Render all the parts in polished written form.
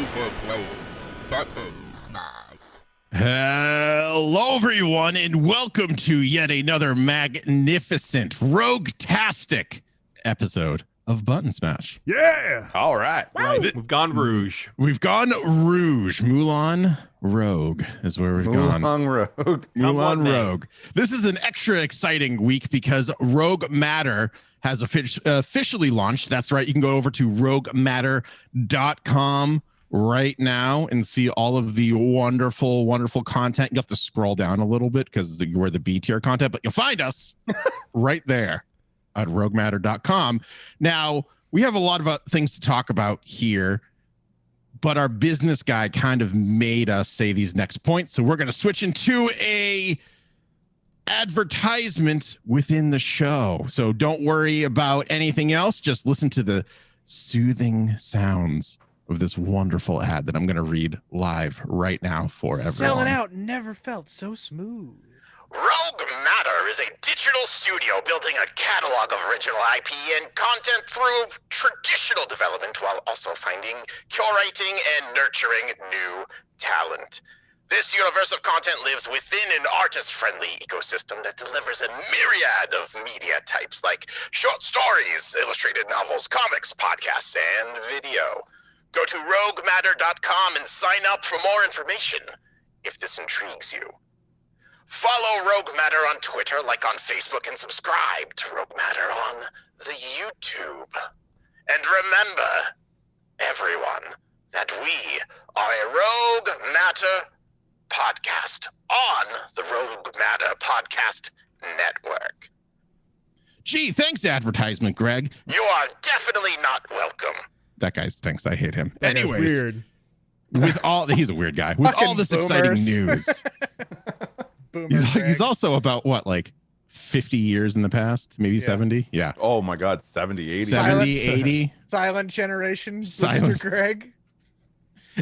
for playing Button Smash. Hello, everyone, and welcome to yet another magnificent, rogue-tastic episode of Button Smash. Yeah. All right. We've gone Rouge. We've gone Rouge. Mulan Rogue is where we've gone. Mulan Rogue. Mulan Rogue. This is an extra exciting week because Rogue Matter has officially launched. That's right. You can go over to roguematter.com right now and see all of the wonderful, wonderful content. You have to scroll down a little bit because we're the B tier content, but you'll find us right there at roguematter.com. Now, we have a lot of things to talk about here, but our business guy kind of made us say these next points. So we're going to switch into a advertisement within the show. So don't worry about anything else. Just listen to the soothing sounds of this wonderful ad that I'm going to read live right now for everyone. Selling out never felt so smooth. Rogue Matter is a digital studio building a catalog of original IP and content through traditional development while also finding, curating, and nurturing new talent. This universe of content lives within an artist-friendly ecosystem that delivers a myriad of media types like short stories, illustrated novels, comics, podcasts, and video. Go to roguematter.com and sign up for more information if this intrigues you. Follow Rogue Matter on Twitter, like on Facebook, and subscribe to Rogue Matter on the YouTube. And remember, everyone, that we are a Rogue Matter podcast on the Rogue Matter Podcast Network. Gee, thanks, advertisement, Greg. You are definitely not welcome. That guy stinks. I hate him. That's Anyways, weird. he's a weird guy. With all this exciting boomers. news, Boomer he's also about what, like 50 years in the past, maybe 70? Yeah. Oh my God, 70, 80. 70, 80. Silent generation, Silent. Mr. Greg.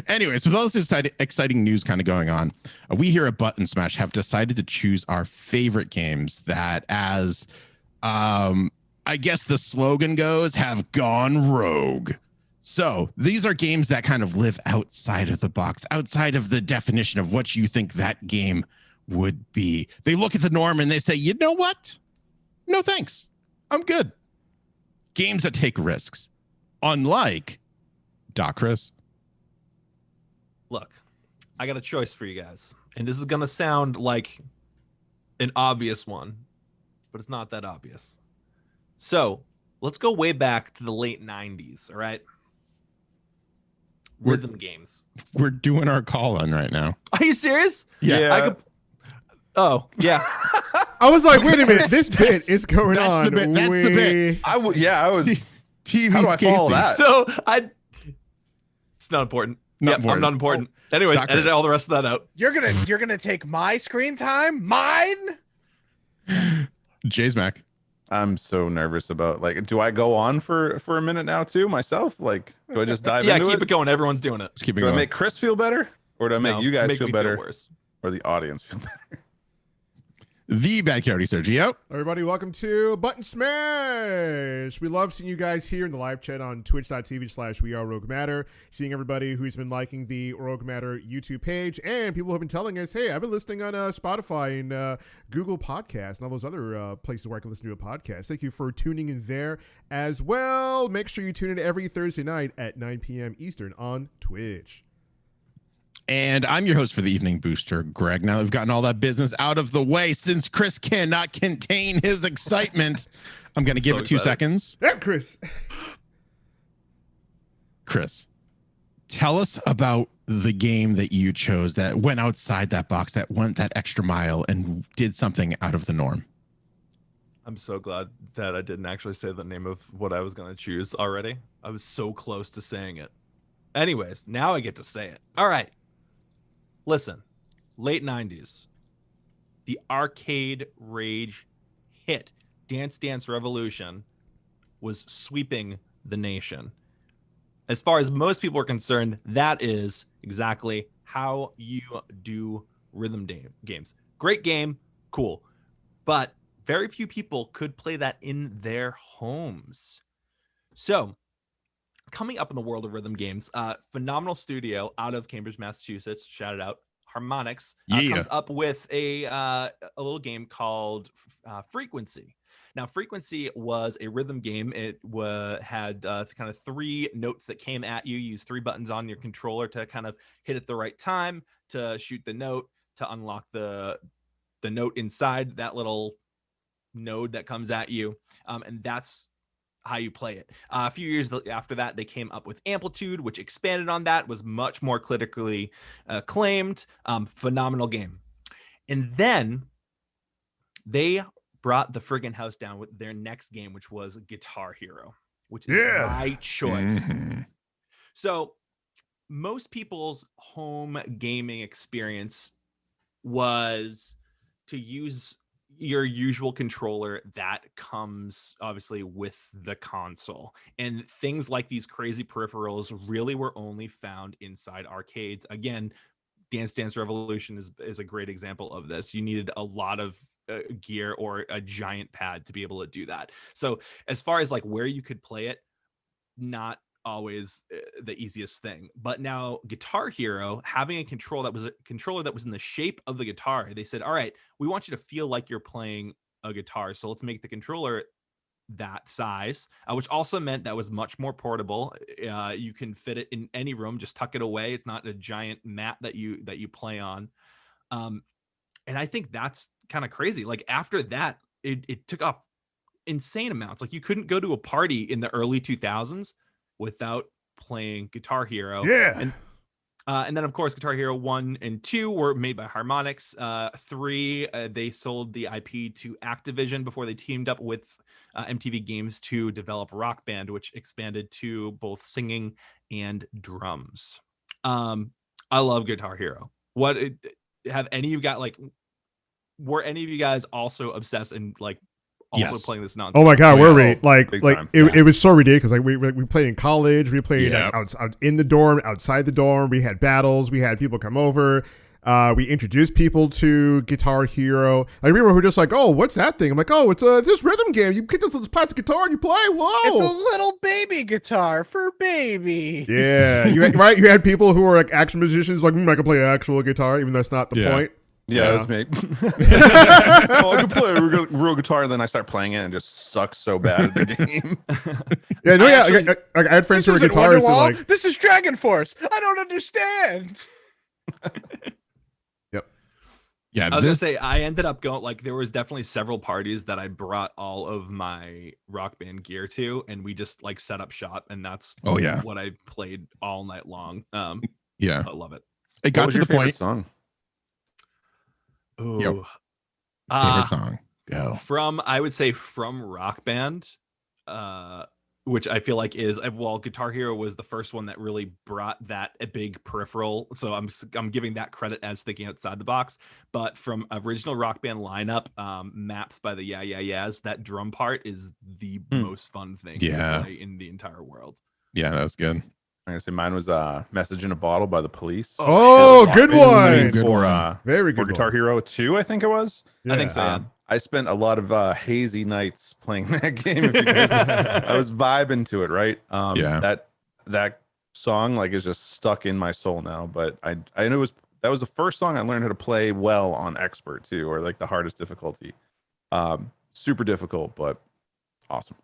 Anyways, with all this exciting news kind of going on, we here at Button Smash have decided to choose our favorite games that, as I guess the slogan goes, have gone rogue. So these are games that kind of live outside of the box, outside of the definition of what you think that game would be. They look at the norm and they say, you know what? No, thanks. I'm good. Games that take risks, unlike Doc Chris. Look, I got a choice for you guys. And this is going to sound like an obvious one, but it's not that obvious. So let's go way back to the late 90s, all right? Rhythm games. We're doing our call on right now. Are you serious? Yeah. I could... Oh, yeah. I was like, wait a minute, this bit is going that's on. the bit, that's the bit. I was. TV How do I follow that? So it's not important. Not Yep, important. I'm not important. Anyways, Doc edit Chris. all the rest of that out. You're gonna take my screen time? Mine? Jay's Mac. I'm so nervous about, like, do I go on for a minute now too myself? Like, do I just dive Yeah, into keep it going. Everyone's doing it. Just keep it Do I going. make Chris feel better? Or do I make No, you guys make feel me better? worse. Or the audience feel better? The Bad Coyote Sergio. Everybody, welcome to Button Smash. We love seeing you guys here in the live chat on twitch.tv/weareroguematter, seeing everybody who's been liking the Rogue Matter YouTube page, and people who have been telling us, hey, I've been listening on Spotify and Google Podcasts and all those other places where I can listen to a podcast. Thank you for tuning in there as well. Make sure you tune in every Thursday night at 9 p.m. Eastern on Twitch. And I'm your host for the Evening Booster, Greg. Now we've gotten all that business out of the way. Since Chris cannot contain his excitement, I'm going to give So it 2 excited. seconds. Yeah, Chris. Chris, tell us about the game that you chose that went outside that box, that went that extra mile and did something out of the norm. I'm so glad that I didn't actually say the name of what I was going to choose already. I was so close to saying it. Anyways, now I get to say it. All right. Listen, late 90s, the arcade rage hit Dance Dance Revolution was sweeping the nation. As far as most people are concerned, that is exactly how you do rhythm games. Great game, cool. But very few people could play that in their homes. So coming up in the world of rhythm games, phenomenal studio out of Cambridge, Massachusetts. Shout it out. Harmonix comes up with a little game called Frequency. Now, Frequency was a rhythm game. It had kind of 3 notes that came at you. You use 3 buttons on your controller to kind of hit at the right time, to shoot the note, to unlock the note inside that little node that comes at you. And that's how you play it. A few years after that, they came up with Amplitude, which expanded on that, was much more critically acclaimed. Phenomenal game. And then they brought the friggin' house down with their next game, which was Guitar Hero, which is my choice. So most people's home gaming experience was to use your usual controller that comes obviously with the console, and things like these crazy peripherals really were only found inside arcades. Again, Dance Dance Revolution is a great example of this. You needed a lot of gear or a giant pad to be able to do that. So as far as like where you could play it, not always the easiest thing. But now Guitar Hero, having a controller that was in the shape of the guitar, they said, all right, we want you to feel like you're playing a guitar, so let's make the controller that size, which also meant that was much more portable. You can fit it in any room, just tuck it away. It's not a giant mat that you play on. And I think that's kind of crazy. Like after that, it took off insane amounts. Like you couldn't go to a party in the early 2000s without playing Guitar Hero. And then of course Guitar Hero 1 and 2 were made by Harmonix. 3, they sold the IP to Activision before they teamed up with MTV Games to develop Rock Band, which expanded to both singing and drums. I love Guitar Hero. Have any of you got were any of you guys also obsessed and like also playing this nonsense? Oh my god, were we? It was so ridiculous. Like we played in college, we played out in the dorm, outside the dorm. We had battles. We had people come over. We introduced people to Guitar Hero. I remember who just like, oh, what's that thing? I'm like, oh, it's this rhythm game. You pick this plastic guitar and you play. Whoa! It's a little baby guitar for baby. Yeah, you had people who were like actual musicians, like I can play actual guitar, even though that's not the point. Yeah, that's me. Oh, I can play a real guitar, and then I start playing it and it just sucks so bad at the game. I had friends who were guitarists. Like, this is Dragon Force. I don't understand. I was gonna say, I ended up going, there was definitely several parties that I brought all of my Rock Band gear to, and we just set up shop, and that's what I played all night long. I love it. It got to the point. Song? Ooh. Favorite song? Go. I would say from Rock Band, which I feel like is, well, Guitar Hero was the first one that really brought that a big peripheral. So I'm giving that credit as thinking outside the box. But from original Rock Band lineup, Maps by the Yeah Yeah Yeahs, that drum part is the most fun thing to play in the entire world. Yeah, that was good. I'm gonna say mine was Message in a Bottle by The Police. Good one. Very good. Guitar Hero 2, I think it was. Yeah. I think so. Yeah. I spent a lot of hazy nights playing that game because I was vibing to it, right? That song is just stuck in my soul now. But I know that was the first song I learned how to play well on Expert too, or the hardest difficulty. Super difficult, but awesome.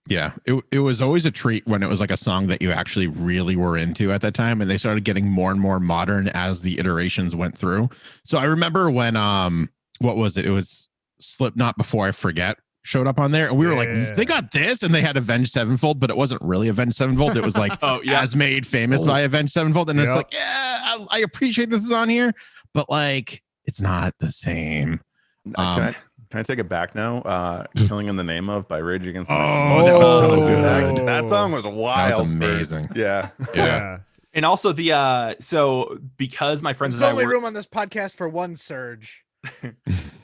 Yeah, it was always a treat when it was a song that you actually really were into at that time, and they started getting more and more modern as the iterations went through. So I remember when what was it? It was Slipknot Before I Forget showed up on there, and we were like, they got this, and they had Avenged Sevenfold, but it wasn't really Avenged Sevenfold. It was as made famous by Avenged Sevenfold, and it's I appreciate this is on here, but it's not the same. Can I take it back now? Killing in the Name of by Rage Against the Machine. That was so good. That song was wild. That was amazing. Yeah. And also so because my friends There's only room on this podcast for one Surge.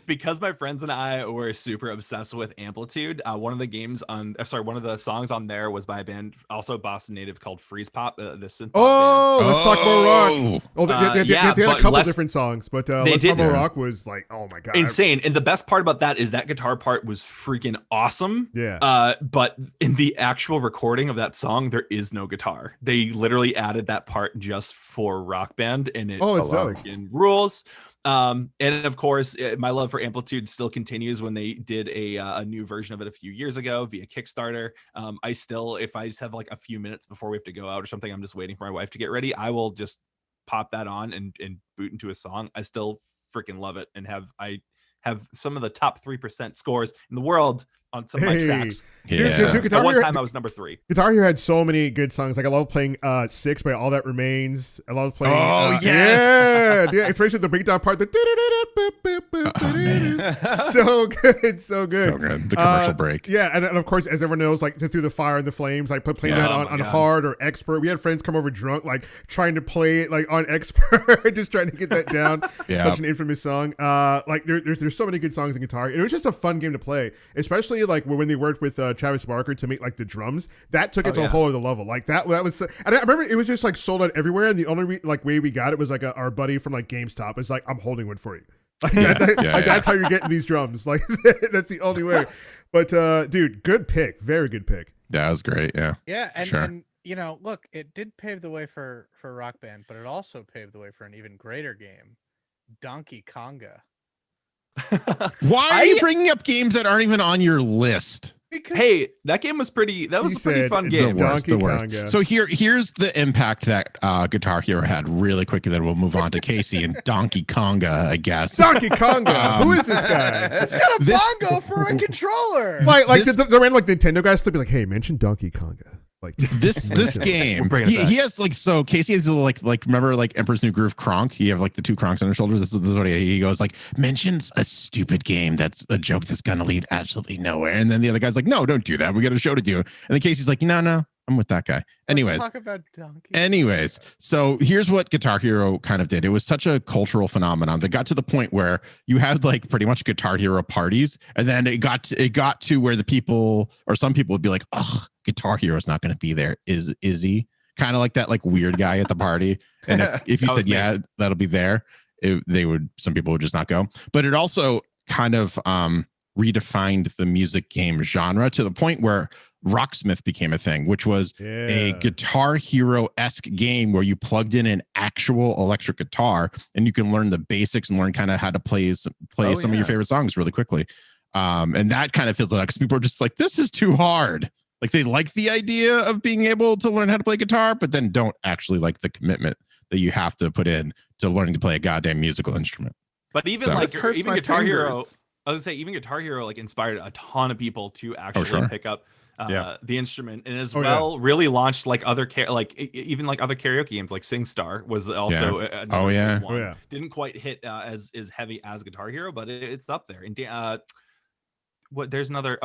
because my friends and I were super obsessed with Amplitude. One of the songs on there was by a band also Boston native called Freeze Pop. The synth pop Let's talk about rock. Oh, they had a couple different songs, but Let's Talk About Rock was like, oh my god, insane. And the best part about that is that guitar part was freaking awesome. Yeah. But in the actual recording of that song, there is no guitar. They literally added that part just for Rock Band, and it freaking rules. And of course, my love for Amplitude still continues when they did a new version of it a few years ago via Kickstarter. I still, if I just have like a few minutes before we have to go out or something, I'm just waiting for my wife to get ready, I will just pop that on and boot into a song. I still freaking love it, and I have some of the top 3% scores in the world on some of my tracks. Yeah. Dude, at one time I was number 3. Guitar Hero had so many good songs. Like I love playing 6 by All That Remains. I love playing yes. Yeah, especially the breakdown part. So good. So good. The commercial break. Yeah, and of course, as everyone knows, like Through the Fire and the Flames, like playing that on hard or expert. We had friends come over drunk, like trying to play it like on expert, just trying to get that down. Such an infamous song. Like there's so many good songs in guitar. It was just a fun game to play, especially like when they worked with Travis Barker to make like the drums. That took it to a whole other level. Like that was. And I remember it was just like sold out everywhere, and the only way we got it was like our buddy from like GameStop. It's like, I'm holding one for you. Like, that's how you're getting these drums. Like that's the only way. But dude, good pick. Very good pick. Yeah, that was great. Yeah. Yeah, and you know, look, it did pave the way for Rock Band, but it also paved the way for an even greater game, Donkey Konga. Why are you bringing up games that aren't even on your list? Because hey, that game was pretty. That was a pretty fun game. The worst. So here's the impact that Guitar Hero had really quickly. Then we'll move on to Casey and Donkey Konga, I guess. Donkey Konga. Who is this guy? It's got a bongo for a controller. Like the random like Nintendo guys to be like, hey, mention Donkey Konga. Like this game, he has like, so Casey has like remember like Emperor's New Groove Kronk? You have like the 2 Kronks on his shoulders. This is what he goes like, mentions a stupid game that's a joke that's gonna lead absolutely nowhere. And then the other guy's like, no, don't do that. We got a show to do. And then Casey's like, no, I'm with that guy. Anyways, let's talk about Donkey. Anyways, so here's what Guitar Hero kind of did. It was such a cultural phenomenon that got to the point where you had like pretty much Guitar Hero parties, and then it got to where the people or some people would be like, oh, Guitar Hero's not going to be there. Is he? Kind of like that like weird guy at the party. And if you said yeah, that'll be there, some people would just not go. But it also kind of redefined the music game genre to the point where Rocksmith became a thing, which was a Guitar Hero-esque game where you plugged in an actual electric guitar and you can learn the basics and learn kind of how to play some of your favorite songs really quickly. And that kind of feels like, because people are just like, this is too hard. Like they like the idea of being able to learn how to play guitar, but then don't actually like the commitment that you have to put in to learning to play a goddamn musical instrument. But even even Guitar Hero, I was gonna say, even Guitar Hero like inspired a ton of people to actually pick up the instrument, and as really launched like other even like other karaoke games, like SingStar was also another one. Didn't quite hit as heavy as Guitar Hero, but it's up there. And there's another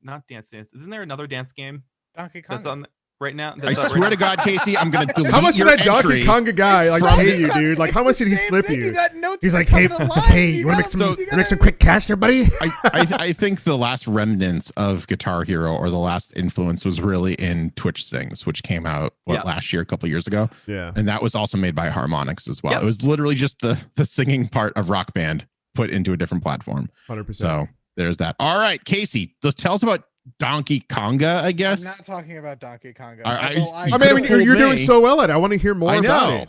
not Dance Dance. Isn't there another dance game Donkey Konga that's on right now? I swear to God, Casey, I'm gonna delete how much did that Donkey Konga guy like hate you, dude? Like how much did he slip you? He's like, hey, you want to make some quick cash there, buddy? I think the last remnants of Guitar Hero or the last influence was really in Twitch Sings, which came out last year, a couple years ago. Yeah, and that was also made by Harmonix as well. It was literally just the singing part of Rock Band put into a different platform. 100%. So there's that. All right, Casey, tell us about Donkey Konga, I guess. I'm not talking about Donkey Konga. I mean, you're doing so well at it. I want to hear more about it.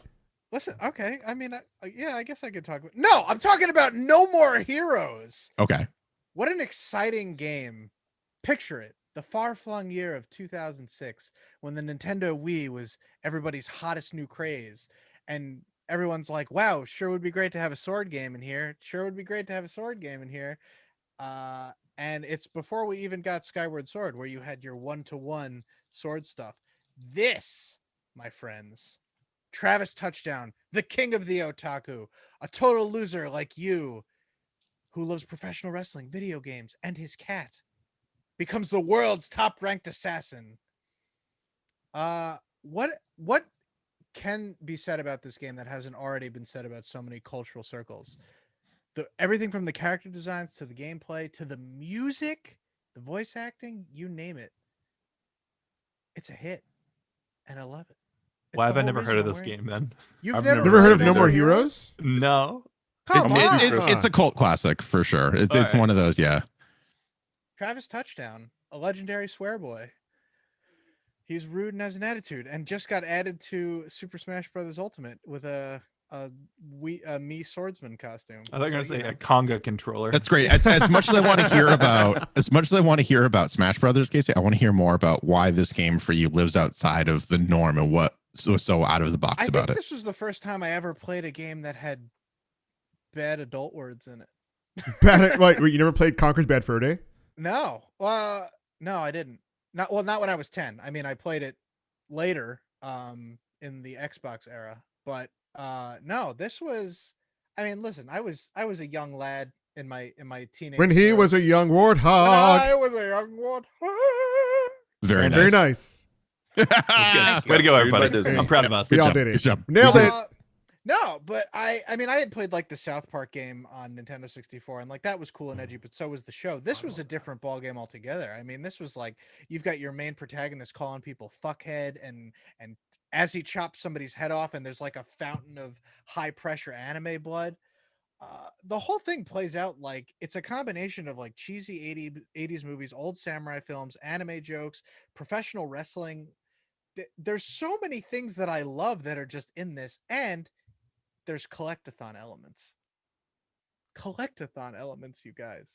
Listen, okay. I mean, I guess I could talk about. No, I'm talking about No More Heroes. Okay. What an exciting game. Picture it. The far-flung year of 2006, when the Nintendo Wii was everybody's hottest new craze. And everyone's like, wow, sure would be great to have a sword game in here. Sure would be great to have a sword game in here. And it's before we even got Skyward Sword, where you had your 1-to-1 sword stuff. This, my friends, Travis Touchdown, the king of the otaku, a total loser like you, who loves professional wrestling, video games, and his cat, becomes the world's top-ranked assassin. What can be said about this game that hasn't already been said about so many cultural circles? everything from the character designs to the gameplay to the music, the voice acting, you name it. It's a hit, and I love it. Why have I never heard of this game then? You've I've never Never heard of played No either. More Heroes? No. Come on. It's a cult classic for sure. It's Alright. one of those, yeah. Travis Touchdown, a legendary swear boy. He's rude and has an attitude, and just got added to Super Smash Bros. Ultimate with a me swordsman costume. I thought you were gonna So, say know. a conga controller. That's great. As much as I want to hear about, Smash Brothers, Casey, I want to hear more about why this game for you lives outside of the norm and what so out of the box I about think it. this was the first time I ever played a game that had bad adult words in it. Wait, you never played Conker's Bad Fur Day? No, no, I didn't. Not when I was 10. I mean, I played it later, in the Xbox era. But no, this was. I mean, listen, I was a young lad in my teenage. When he years. was a young warthog. I was a young warthog. Very nice. Very nice. That's good. Way to go, Sued by everybody. Disney. I'm proud of us. We all job, did it. good job. Nailed it. No, but I mean, I had played like the South Park game on Nintendo 64, and like that was cool and edgy, but so was the show. This was a different ball game altogether. I mean, this was like you've got your main protagonist calling people fuckhead, and as he chops somebody's head off, and there's like a fountain of high pressure anime blood. The whole thing plays out like it's a combination of like cheesy 80s movies, old samurai films, anime jokes, professional wrestling. There's so many things that I love that are just in this, and there's collectathon elements. Collectathon elements, you guys.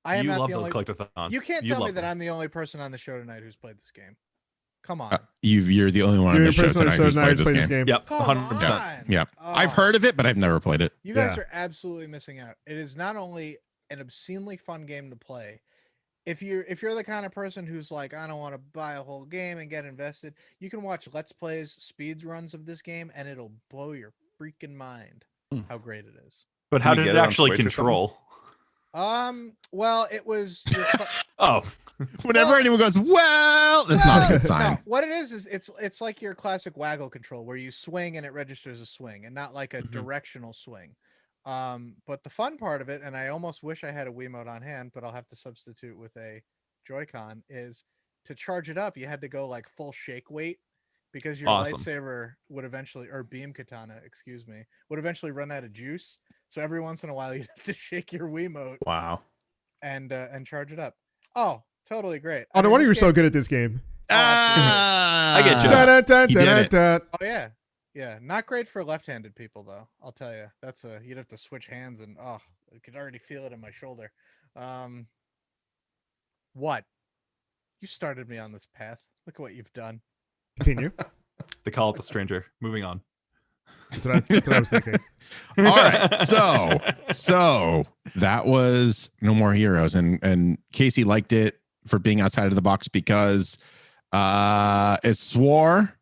I am You not love the those only. collectathons. You can't You tell me love that them. I'm the only person on the show tonight who's played this game. Come on. You're the only one on You're the show personally tonight who's played this game. game. Yep, Come 100%. on. Yeah, I've Oh. heard of it, but I've never played it. You guys Yeah. are absolutely missing out. It is not only an obscenely fun game to play. If you're the kind of person who's like, I don't want to buy a whole game and get invested, you can watch Let's Plays, speed runs of this game, and it'll blow your freaking mind how great it is. But how Can you did get it it on actually Switch or something? control? Well, it was. Oh, Whenever Well- anyone goes, well, that's not a good sign. No, what it is it's like your classic waggle control where you swing and it registers a swing and not like a Mhm. directional swing. But the fun part of it, and I almost wish I had a Wiimote on hand, but I'll have to substitute with a Joy-Con, is to charge it up, you had to go like full shake weight because your Awesome. lightsaber would eventually, or beam katana, excuse me, would eventually run out of juice. So every once in a while you'd have to shake your Wiimote Wow. and charge it up. Oh, totally great. Oh, no mean, wonder this you're so game- good at this game. I get jokes. Dun, dun, He dun, did dun, it. dun. Oh yeah, yeah. Not great for left-handed people though. I'll tell you. That's you'd have to switch hands, and I could already feel it in my shoulder. What? You started me on this path. Look at what you've done. Continue. they call it the stranger. Moving on. That's what I was thinking. All right, so that was No More Heroes, and Casey liked it for being outside of the box because it swore,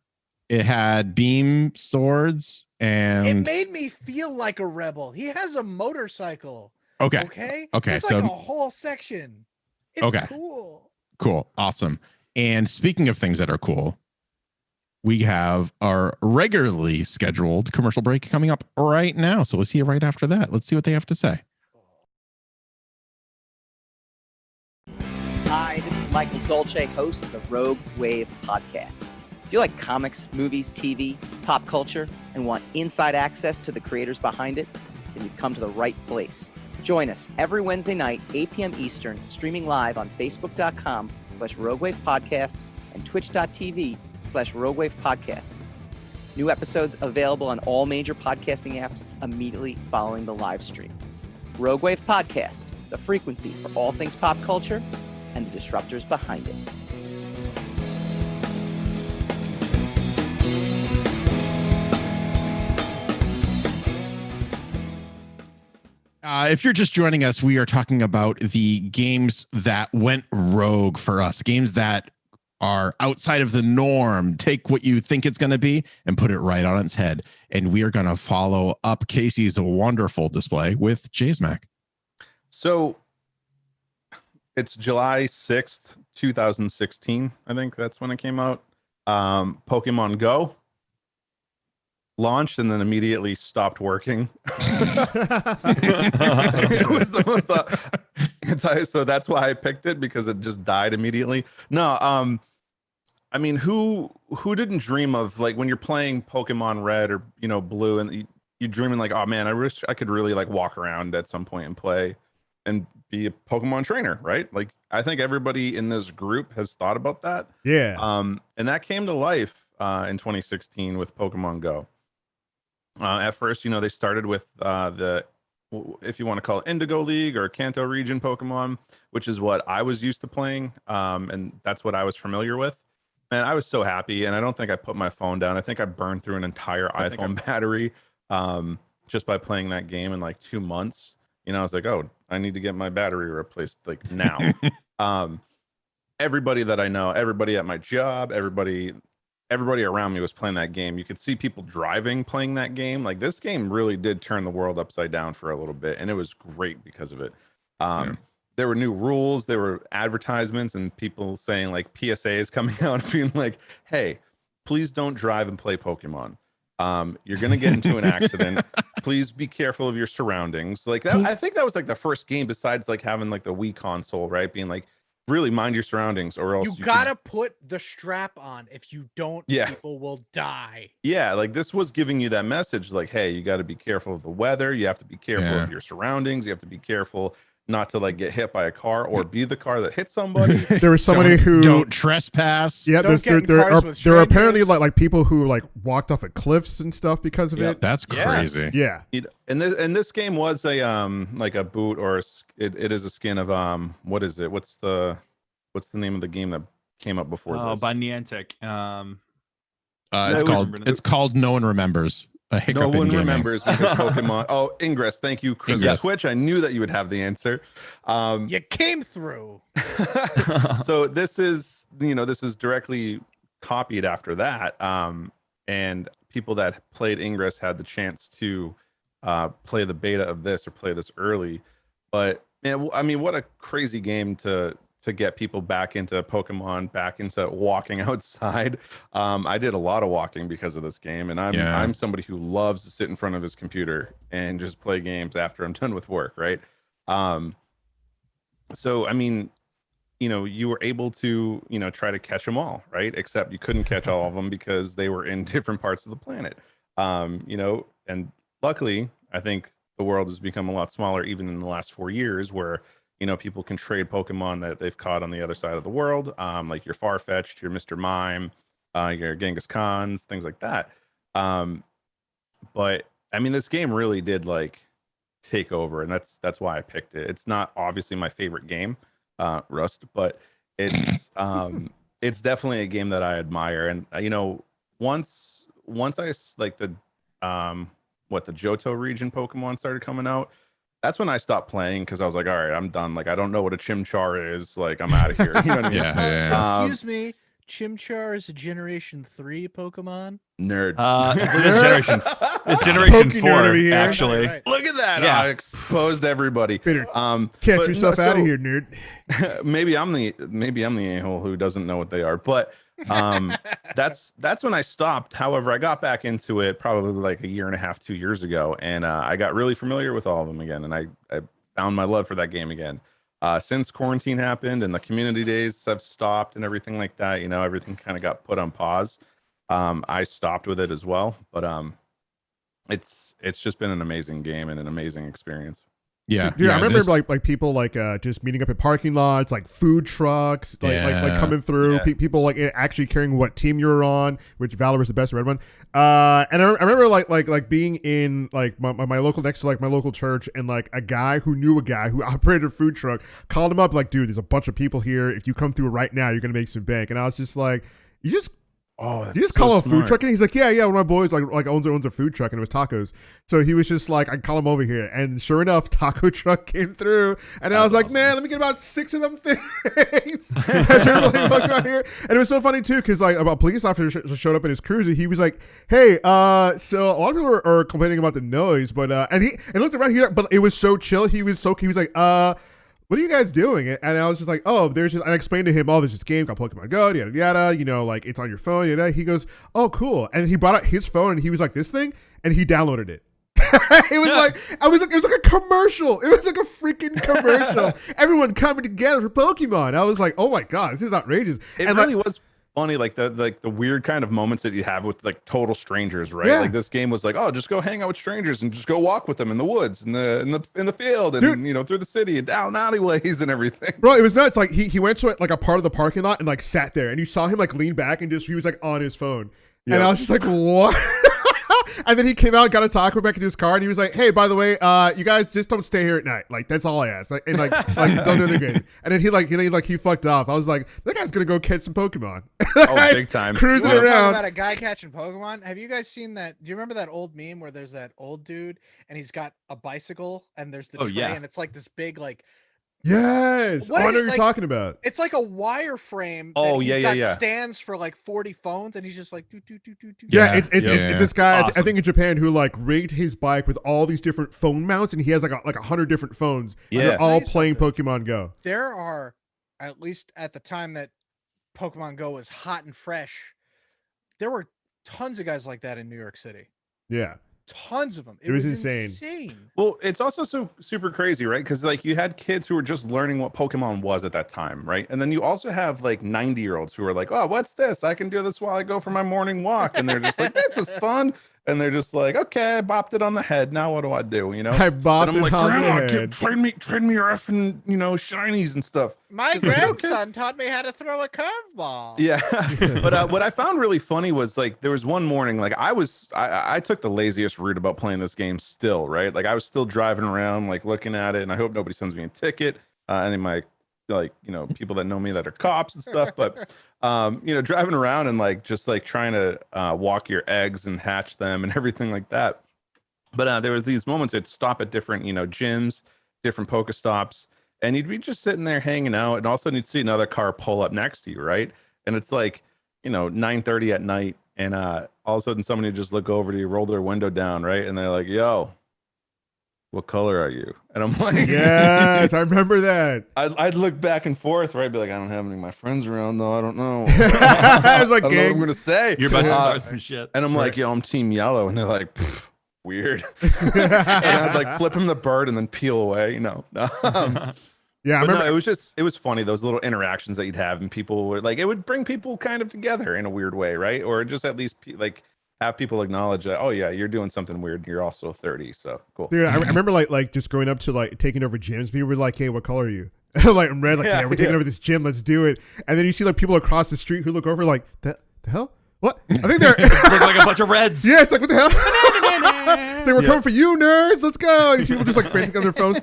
it had beam swords, It and made me feel like a rebel. He has a motorcycle. okay, Okay. Okay, It's so- like a whole section. It's Okay. cool. cool, awesome. And speaking of things that are cool, we have our regularly scheduled commercial break coming up right now. So we'll see you right after that. Let's see what they have to say. Hi, this is Michael Dolce, host of the Rogue Wave podcast. If you like comics, movies, TV, pop culture, and want inside access to the creators behind it, then you've come to the right place. Join us every Wednesday night, 8 p.m. Eastern, streaming live on Facebook.com/RogueWavePodcast and Twitch.tv/RogueWavePodcast. New episodes available on all major podcasting apps immediately following the live stream. Rogue Wave Podcast, the frequency for all things pop culture and the disruptors behind it. If you're just joining us, we are talking about the games that went rogue for us, games that are outside of the norm. Take what you think it's going to be and put it right on its head. And we are going to follow up Casey's wonderful display with Jay's Mac. So it's July 6th, 2016. I think that's when it came out. Pokemon Go. launched and then immediately stopped working. It was the most so that's why I picked it, because it just died immediately. No, I mean, who didn't dream of, like, when you're playing Pokemon Red or, you know, Blue, and you dreaming like, oh man, I wish I could really like walk around at some point and play and be a Pokemon trainer, right? Like, I think everybody in this group has thought about that. Yeah. And that came to life in 2016 with Pokemon Go. At first, you know, they started with if you want to call it Indigo League or Kanto region Pokemon, which is what I was used to playing. And that's what I was familiar with. And I was so happy. And I don't think I put my phone down. I think I burned through an entire iPhone battery just by playing that game in like 2 months. You know, I was like, oh, I need to get my battery replaced like now. Everybody that I know, everybody at my job, everybody around me was playing that game. You could see people driving playing that game. Like, this game really did turn the world upside down for a little bit, and it was great because of it. There were new rules, there were advertisements, and people saying like PSAs coming out being like, hey, please don't drive and play Pokemon. You're gonna get into an accident. Please be careful of your surroundings. Like that, I think that was like the first game besides like having like the Wii console, right? Being like, really mind your surroundings, or else you gotta put the strap on. If you don't, people will die. Yeah, like this was giving you that message, like, hey, you got to be careful of the weather. You have to be careful of your surroundings. You have to be careful not to like get hit by a car or be the car that hit somebody. There was somebody who don't trespass. Yeah, there are apparently like people who like walked off of cliffs and stuff because of it. That's crazy. Yeah. And this game was a like a boot, or it is a skin of what is it? What's the name of the game that came up before this? By Niantic. It's called No One Remembers. No one remembers because Pokemon. Oh, Ingress. Thank you, Chris. Twitch. I knew that you would have the answer. You came through. So this is directly copied after that. And people that played Ingress had the chance to play the beta of this or play this early. But man, I mean, what a crazy game to get people back into Pokemon, back into walking outside. I did a lot of walking because of this game, and I'm somebody who loves to sit in front of his computer and just play games after I'm done with work, right? So I mean, you know, you were able to, you know, try to catch them all, right? Except you couldn't catch all of them because they were in different parts of the planet. You know, and luckily, I think the world has become a lot smaller even in the last 4 years, where you know, people can trade Pokemon that they've caught on the other side of the world, like your Farfetch'd, your Mr. Mime, your Genghis Khans, things like that. But I mean, this game really did like take over, and that's why I picked it. It's not obviously my favorite game, Rust, but it's it's definitely a game that I admire. And you know, once I like the Johto region Pokemon started coming out, that's when I stopped playing, because I was like, all right, I'm done. Like, I don't know what a Chimchar is. Like, I'm out of here. You know what I mean? Excuse me. Chimchar is a Generation 3 Pokemon? Nerd. It's Generation 4, actually. Right. Look at that. Yeah. I exposed everybody. Catch yourself out of here, nerd. maybe I'm the a-hole who doesn't know what they are. But that's when I stopped. However, I got back into it probably like a year and a half, 2 years ago, and I got really familiar with all of them again, and I found my love for that game again. Since quarantine happened and the community days have stopped and everything like that, you know, everything kind of got put on pause. I stopped with it as well, but it's just been an amazing game and an amazing experience. Yeah, I remember like people like just meeting up at parking lots, like food trucks, like coming through. People like actually caring what team you were on, which Valor was the best red one. And I remember like being in like my local, next to like my local church, and like a guy who knew a guy who operated a food truck called him up like, dude, there's a bunch of people here. If you come through right now, you're gonna make some bank. And I was just like, you just call him a food truck? And he's like, yeah, one of my boys like owns a food truck, and it was tacos. So he was just like, I call him over here, and sure enough, taco truck came through, and I was like, man, let me get about 6 of them things. As we were like walking around here, and it was so funny too, because like a police officer showed up in his cruiser. He was like, hey, so a lot of people are complaining about the noise, but and he looked around here, but it was so chill. He was like, what are you guys doing? And I was just like, oh, and I explained to him, oh, there's this game called Pokemon Go, yada, yada, like it's on your phone, yada. He goes, oh, cool. And he brought out his phone and he was like, this thing? And he downloaded it. It was like a commercial. It was like a freaking commercial. Everyone coming together for Pokemon. I was like, oh my God, this is outrageous. It really was funny, like the weird kind of moments that you have with like total strangers, right? Yeah. Like this game was like, oh, just go hang out with strangers and just go walk with them in the woods, in the field, and Dude. through the city and down alleyways and everything. Bro, it was nuts. Like he went to like a part of the parking lot and like sat there, and you saw him like lean back and he was like on his phone, and I was just like, what? And then he came out, got a taco back into his car, and he was like, "Hey, by the way, you guys just don't stay here at night. Like that's all I asked. Like, and like don't do anything crazy." And then he fucked off. I was like, "That guy's gonna go catch some Pokemon." Oh, big time. Cruising Talk around. about a guy catching Pokemon. Have you guys seen that? Do you remember that old meme where there's that old dude and he's got a bicycle and there's the tray and it's like this big like. Yes, What I is know it, what you're like- talking about. It's like a wireframe. Oh, he's yeah, got yeah. stands for like 40 phones, and he's just like, do. Yeah, Yeah, it's yeah. this guy. Awesome. I think in Japan who like rigged his bike with all these different phone mounts, and he has like 100 different phones. Yeah. They're all Tell you playing something. Pokemon Go. There are, at least at the time that Pokemon Go was hot and fresh, there were tons of guys like that in New York City. Yeah, Tons of them. It was insane. Well, it's also so super crazy, right? Because like you had kids who were just learning what Pokemon was at that time, right? And then you also have like 90-year-olds who are like, oh, what's this? I can do this while I go for my morning walk. And they're just like, this is fun. And they're just like, okay, I bopped it on the head. Now what do I do? You know? I bopped And I'm it like, on the Grandma, head. trade me your effing, shinies and stuff. My Just like, okay. grandson taught me how to throw a curveball. Yeah. But what I found really funny was like there was one morning, like I took the laziest route about playing this game still, right? Like I was still driving around, like looking at it, and I hope nobody sends me a ticket. Any of my people that know me that are cops and stuff, but driving around and like just like trying to walk your eggs and hatch them and everything like that. But there was these moments I'd stop at different, gyms, different Pokestops, and you'd be just sitting there hanging out, and all of a sudden you'd see another car pull up next to you, right? And it's like, 9:30 at night, and all of a sudden somebody would just look over to you, roll their window down, right? And they're like, yo, what color are you? And I'm like, Yes, I remember that. I'd look back and forth, right? Be like, I don't have any of my friends around, though. I don't know. I was like, I don't know what I'm gangs. gonna say. You're about to start some shit. And I'm like, yo, I'm team yellow. And they're like, "Pff, weird." And I'd like flip him the bird and then peel away, Yeah, I But remember. no, it was funny, those little interactions that you'd have, and people were like, it would bring people kind of together in a weird way, right? Or just at least like have people acknowledge that, oh yeah, you're doing something weird, and you're also 30, so cool. Dude, I remember like just going up to like taking over gyms. People were like, "Hey, what color are you?" Like I'm red. Like, yeah, we're taking over this gym. Let's do it. And then you see like people across the street who look over like, the hell? What? I think they're Look like a bunch of reds. yeah. It's like, what the hell? It's like, we're coming for you, nerds. Let's go. And you see people just like frantic on their phones.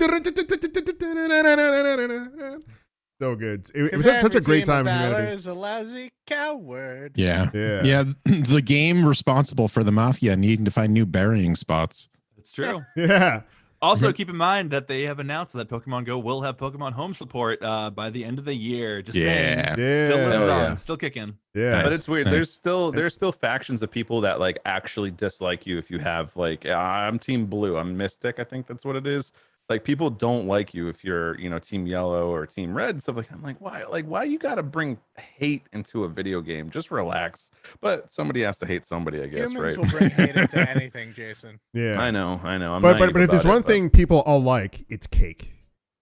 So good. It was such a great time. Is a lousy coward. Yeah. Yeah. The game responsible for the mafia needing to find new burying spots. It's true. Yeah. Also, keep in mind that they have announced that Pokemon Go will have Pokemon Home support by the end of the year. Just saying. Yeah. Still lives Oh, on, yeah. still kicking. Yeah. But it's weird. Nice. There's still factions of people that like actually dislike you if you have like, I'm team blue, I'm Mystic, I think that's what it is. Like people don't like you if you're, team yellow or team red, stuff like that. I'm like, why? Like, why you gotta bring hate into a video game? Just relax. But somebody has to hate somebody, I guess, Humans right? will bring hate into anything, Jason. Yeah. I know. I'm But naive if there's about it, one but- thing people all like, it's cake.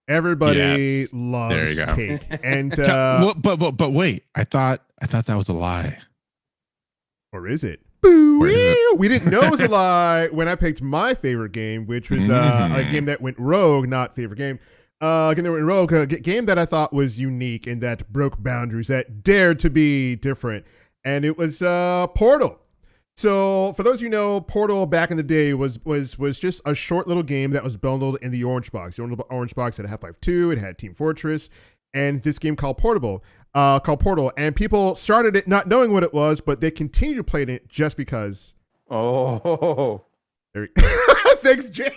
Everybody Yes. There loves you go. cake. And But wait, I thought that was a lie. or is it? Or is it? We didn't know it was a lie when I picked my favorite game, which was a game that went rogue, not favorite game. Game that went rogue, a game that I thought was unique and that broke boundaries, that dared to be different, and it was Portal. So for those of you who know, Portal back in the day was just a short little game that was bundled in the Orange Box. The Orange Box had Half-Life 2, it had Team Fortress, and this game called Portal, and people started it not knowing what it was, but they continued to play it just because. Oh, Thanks, Jay.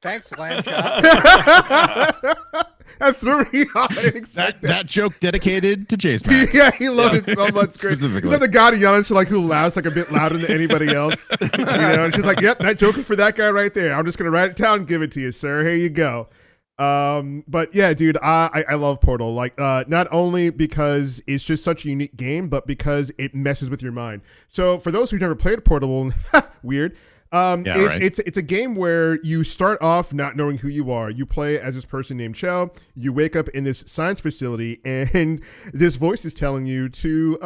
Thanks, Lamb Chop. That threw me off. I didn't expect that. That joke dedicated to Jace Mack. Yeah, he loved it so much. Specifically. He's like the guy to yell at, like who laughs like a bit louder than anybody else. And she's like, "Yep, that joke is for that guy right there. I'm just gonna write it down and give it to you, sir. Here you go." But yeah, dude, I love Portal. Like, not only because it's just such a unique game, but because it messes with your mind. So for those who've never played Portal, weird. It's a game where you start off not knowing who you are. You play as this person named Chell. You wake up in this science facility, and this voice is telling you to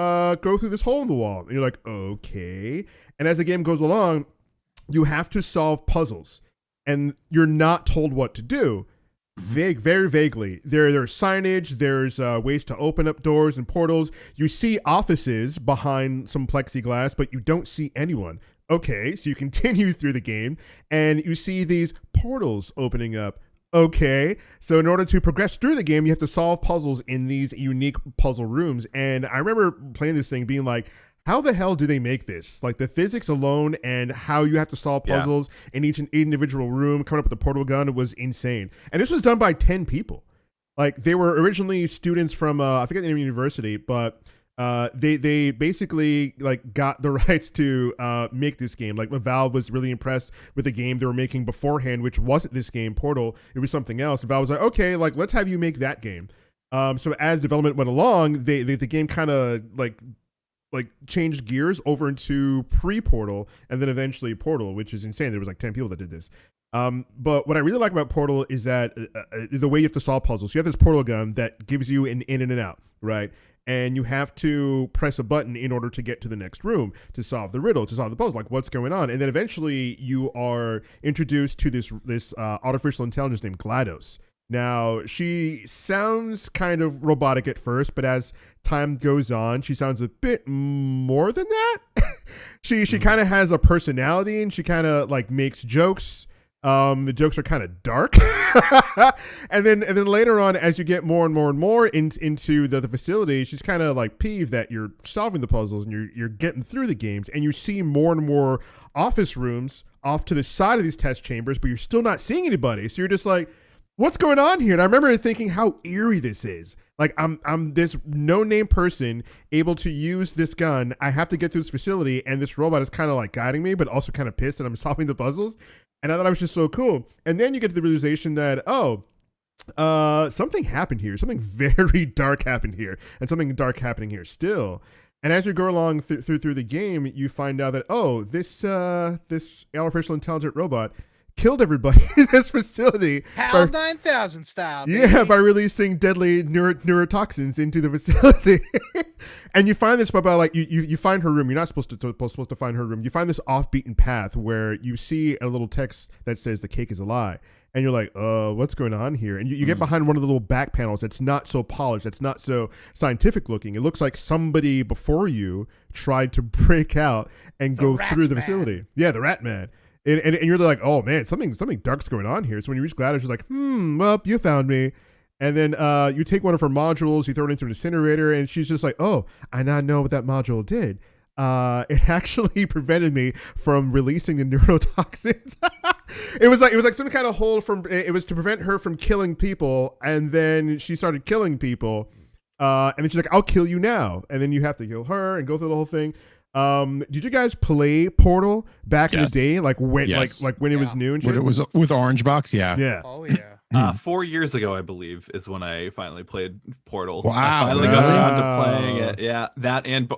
go through this hole in the wall. And you're like, okay. And as the game goes along, you have to solve puzzles, and you're not told what to do. Very vaguely. There's signage, there's ways to open up doors and portals. You see offices behind some plexiglass, but you don't see anyone. Okay, so you continue through the game, and you see these portals opening up. Okay, so in order to progress through the game, you have to solve puzzles in these unique puzzle rooms. And I remember playing this thing being like, how the hell do they make this? Like the physics alone and how you have to solve puzzles in each individual room, coming up with the portal gun was insane. And this was done by 10 people. Like they were originally students from, I forget the name of the university, but they basically like got the rights to make this game. Like Valve was really impressed with the game they were making beforehand, which wasn't this game, Portal. It was something else. And Valve was like, okay, like let's have you make that game. So as development went along, the game kind of like changed gears over into pre-Portal and then eventually Portal, which is insane. There was like 10 people that did this. But what I really like about Portal is that the way you have to solve puzzles. So you have this portal gun that gives you an in and an out, right? And you have to press a button in order to get to the next room to solve the riddle, to solve the puzzle, like what's going on. And then eventually you are introduced to this artificial intelligence named GLaDOS. Now, she sounds kind of robotic at first, but as time goes on, she sounds a bit more than that. She kind of has a personality, and she kind of like makes jokes. The jokes are kind of dark. and then later on, as you get more and more into the facility, she's kind of like peeved that you're solving the puzzles and you're getting through the games, and you see more and more office rooms off to the side of these test chambers, but you're still not seeing anybody. So you're just like, what's going on here? And I remember thinking how eerie this is. Like I'm this no-name person able to use this gun. I have to get through this facility, and this robot is kind of like guiding me, but also kind of pissed that I'm solving the puzzles. And I thought it was just so cool. And then you get to the realization that, something happened here. Something very dark happened here, and something dark happening here still. And as you go along through the game, you find out that this artificial intelligent robot killed everybody in this facility. HAL 9000 style. Baby. Yeah, by releasing deadly neurotoxins into the facility. And you find this by like you find her room. You're not supposed to find her room. You find this off-beaten path where you see a little text that says the cake is a lie. And you're like, what's going on here? And you get behind one of the little back panels that's not so polished, that's not so scientific looking. It looks like somebody before you tried to break out and go through the facility. Yeah, the Rat Man. And you're like, oh man, something dark's going on here. So when you reach GLaDOS, you're like, well, you found me. And then you take one of her modules, you throw it into an incinerator, and she's just like, oh, I now know what that module did. It actually prevented me from releasing the neurotoxins. It was like some kind of hold from. It was to prevent her from killing people, and then she started killing people. And then she's like, I'll kill you now. And then you have to kill her and go through the whole thing. Did you guys play Portal back in the day? Like when like when it was new and shit? When it was with Orange Box, yeah. Yeah. Oh yeah. 4 years ago, I believe, is when I finally played Portal. Wow. I finally got around to playing it. Yeah, that and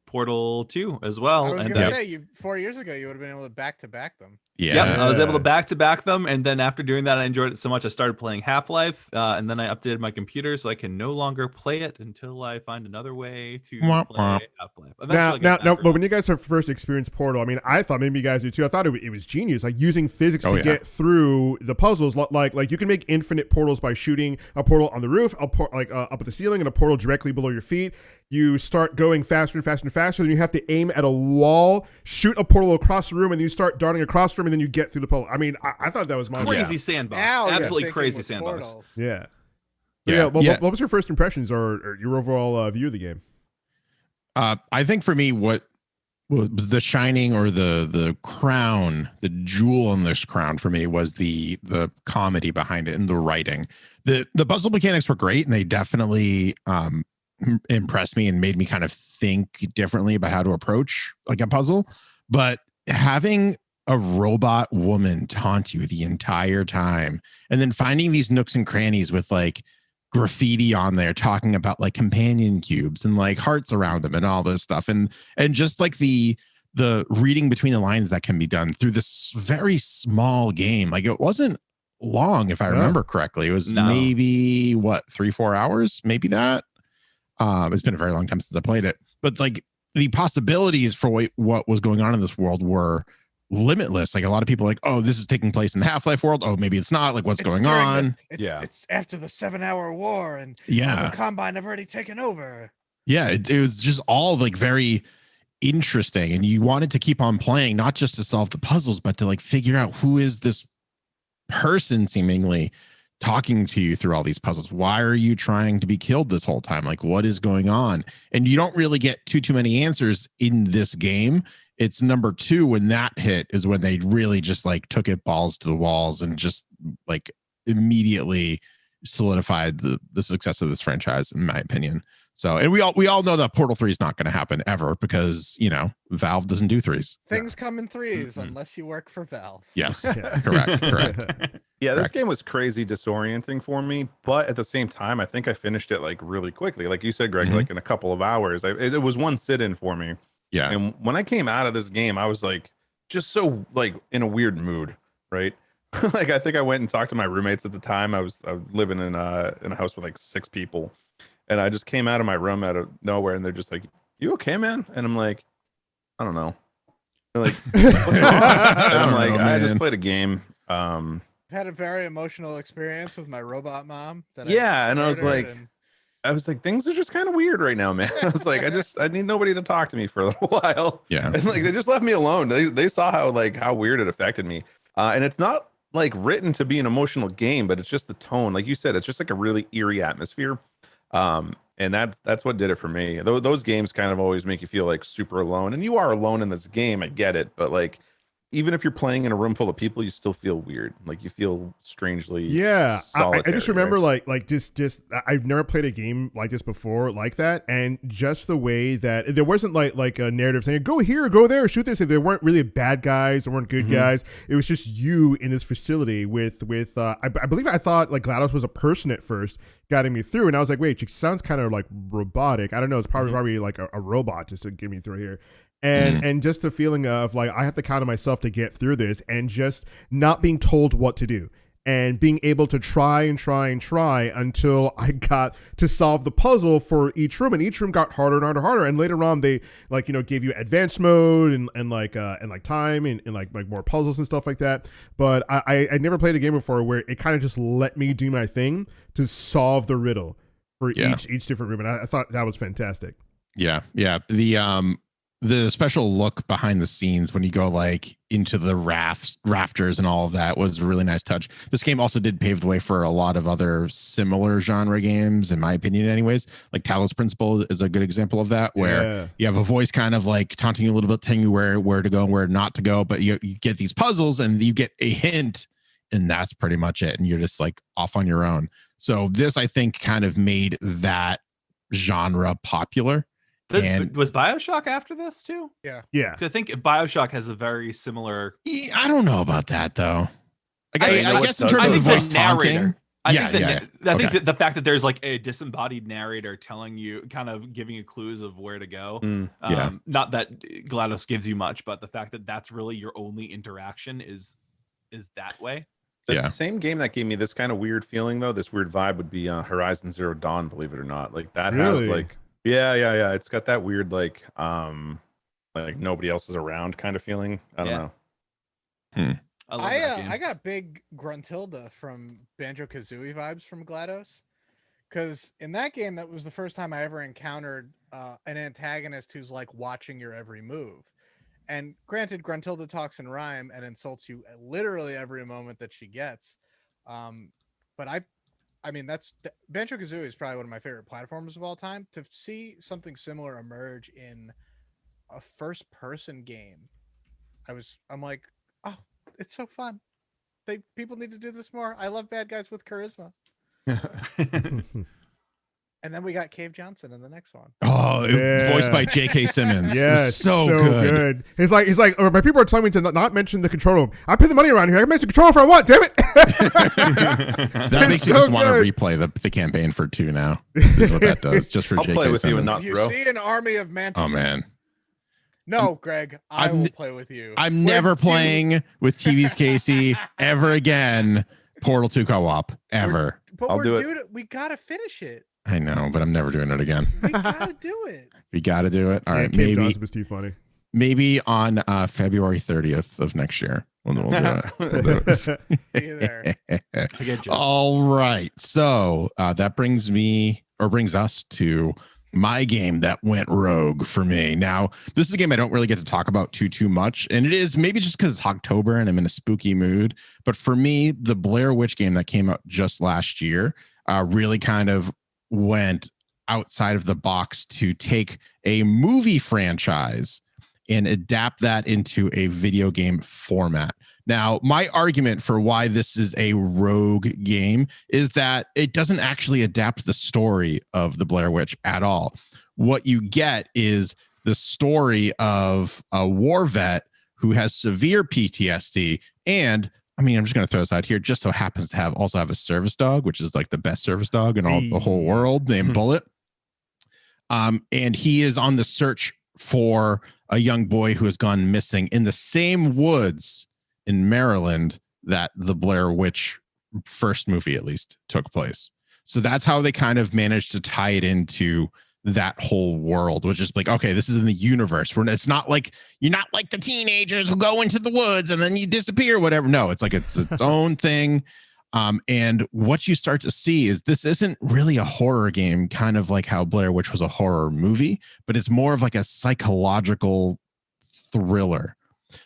Portal 2 as well. I was and gonna say 4 years ago you would have been able to back them. Yeah. Yep, I was able to back them, and then after doing that, I enjoyed it so much I started playing Half-Life, and then I updated my computer so I can no longer play it until I find another way to play Half-Life. Now, but when you guys first experienced Portal, I mean, I thought maybe you guys do too. I thought it was genius, like using physics to get through the puzzles. Like you can make infinite portals by shooting a portal on the roof, up at the ceiling, and a portal directly below your feet. You start going faster and faster and faster, then you have to aim at a wall, shoot a portal across the room, and then you start darting across the room, and then you get through the puzzle. I mean, I thought that was my crazy sandbox. Absolutely crazy sandbox. Portals. Yeah. What was your first impressions or your overall view of the game? I think for me, what the shining or the crown, the jewel on this crown for me was the comedy behind it and the writing. The puzzle mechanics were great, and they definitely impressed me and made me kind of think differently about how to approach like a puzzle. But having a robot woman taunt you the entire time, and then finding these nooks and crannies with like graffiti on there talking about like companion cubes and like hearts around them and all this stuff, and just like the reading between the lines that can be done through this very small game. Like it wasn't long, if I remember correctly. It was maybe what, 3-4 hours, maybe that. It's been a very long time since I played it, but like the possibilities for what was going on in this world were limitless. Like a lot of people are like, oh, this is taking place in the Half-Life world. Oh, maybe it's not. Like what's going on? It's after the 7-hour war, and the Combine have already taken over. Yeah, it was just all like very interesting, and you wanted to keep on playing, not just to solve the puzzles, but to like figure out who is this person seemingly talking to you through all these puzzles. Why are you trying to be killed this whole time? Like what is going on? And you don't really get too many answers in this game. It's number 2 when that hit is when they really just like took it balls to the walls and just like immediately solidified the success of this franchise, in my opinion. So, and we all know that Portal 3 is not going to happen ever because, you know, Valve doesn't do 3s. Things come in 3s unless you work for Valve. Yes, correct. Yeah, this game was crazy disorienting for me, but at the same time, I think I finished it like really quickly. Like you said, Greg, like in a couple of hours. It was one sit-in for me. Yeah. And when I came out of this game, I was like just so like in a weird mood, right? Like I think I went and talked to my roommates at the time. I was living in a house with like 6 people. And I just came out of my room out of nowhere, and they're just like, "You okay, man?" And I'm like, "I don't know." They're like, and I'm like, "I just played a game." I've had a very emotional experience with my robot mom. And I was like, things are just kind of weird right now, man. I was like, I need nobody to talk to me for a little while. Yeah, and like they just left me alone. They saw how weird it affected me, and it's not like written to be an emotional game, but it's just the tone. Like you said, it's just like a really eerie atmosphere. And that's what did it for me. Those games kind of always make you feel like super alone, and you are alone in this game. I get it, but like even if you're playing in a room full of people, you still feel weird. Like you feel strangely. I just remember right? like just I've never played a game like this before, like that, and just the way that there wasn't like a narrative saying go here, go there, shoot this. There weren't really bad guys, there weren't good guys. It was just you in this facility with I believe I thought like GLaDOS was a person at first, guiding me through, and I was like, wait, she sounds kind of like robotic. I don't know, it's probably like a robot just to get me through here. And just the feeling of like I have to count on myself to get through this, and just not being told what to do, and being able to try until I got to solve the puzzle for each room, and each room got harder and harder. And later on, they like, you know, gave you advanced mode and like time and like more puzzles and stuff like that. But I never played a game before where it kind of just let me do my thing to solve the riddle for each different room, and I thought that was fantastic. Yeah. The special look behind the scenes when you go like into the rafters and all of that was a really nice touch. This game also did pave the way for a lot of other similar genre games, in my opinion, anyways. Like Talos Principle is a good example of that, where you have a voice kind of like taunting you a little bit, telling you where to go and where not to go, but you get these puzzles and you get a hint, and that's pretty much it. And you're just like off on your own. So this, I think, kind of made that genre popular. Was BioShock after this too? Yeah. I think BioShock has a very similar. I don't know about that though. I guess in terms of the voice taunting. I think that the fact that there's like a disembodied narrator telling you, kind of giving you clues of where to go. Not that GLaDOS gives you much, but the fact that that's really your only interaction is that way. The same game that gave me this kind of weird feeling, though, this weird vibe, would be Horizon Zero Dawn. Believe it or not, like that has like. Yeah. It's got that weird like nobody else is around kind of feeling. I don't know. I got big Gruntilda from Banjo-Kazooie vibes from GLaDOS, because in that game, that was the first time I ever encountered an antagonist who's like watching your every move. And granted, Gruntilda talks in rhyme and insults you literally every moment that she gets. But I mean, Banjo-Kazooie is probably one of my favorite platformers of all time. To see something similar emerge in a first-person game, I'm like, oh, it's so fun. People need to do this more. I love bad guys with charisma. And then we got Cave Johnson in the next one. Oh, Yeah. voiced by J.K. Simmons. Yes, so good. He's like, oh, my people are telling me to not mention the control room. I pay the money around here. I mention the control room for what? Damn it! That makes you so just want to good. replay the campaign for 2 now. Is what that does, just for I'll J.K. play with you and Simmons. not You bro. see an army of mantis. Oh man, No, Greg, I I'm- will play with you. I'm Where never do- playing with TV's Casey ever again. Portal 2 co-op ever. But I'll we're do it. doing it. We gotta finish it. I know, but I'm never doing it again. We gotta do it. We got to do it. All right, Cave maybe Johnson was too funny. maybe on February 30th of next year when we'll do it. We'll do it. Be there. I get you. All right. So that brings us to my game that went rogue for me. Now, this is a game I don't really get to talk about too much. And it is maybe just because it's October and I'm in a spooky mood. But for me, the Blair Witch game that came out just last year really kind of went outside of the box to take a movie franchise and adapt that into a video game format. Now, my argument for why this is a rogue game is that it doesn't actually adapt the story of the Blair Witch at all. What you get is the story of a war vet who has severe PTSD. And I mean, I'm just going to throw this out here, just so happens to also have a service dog, which is like the best service dog in all the whole world, named Bullet. And he is on the search for a young boy who has gone missing in the same woods in Maryland that the Blair Witch first movie at least took place. So that's how they kind of managed to tie it into that whole world, which is like, okay, this is in the universe. It's not like you're not like the teenagers who go into the woods and then you disappear, whatever. No, it's like it's its own thing. And what you start to see is this isn't really a horror game, kind of like how Blair Witch was a horror movie, but it's more of like a psychological thriller.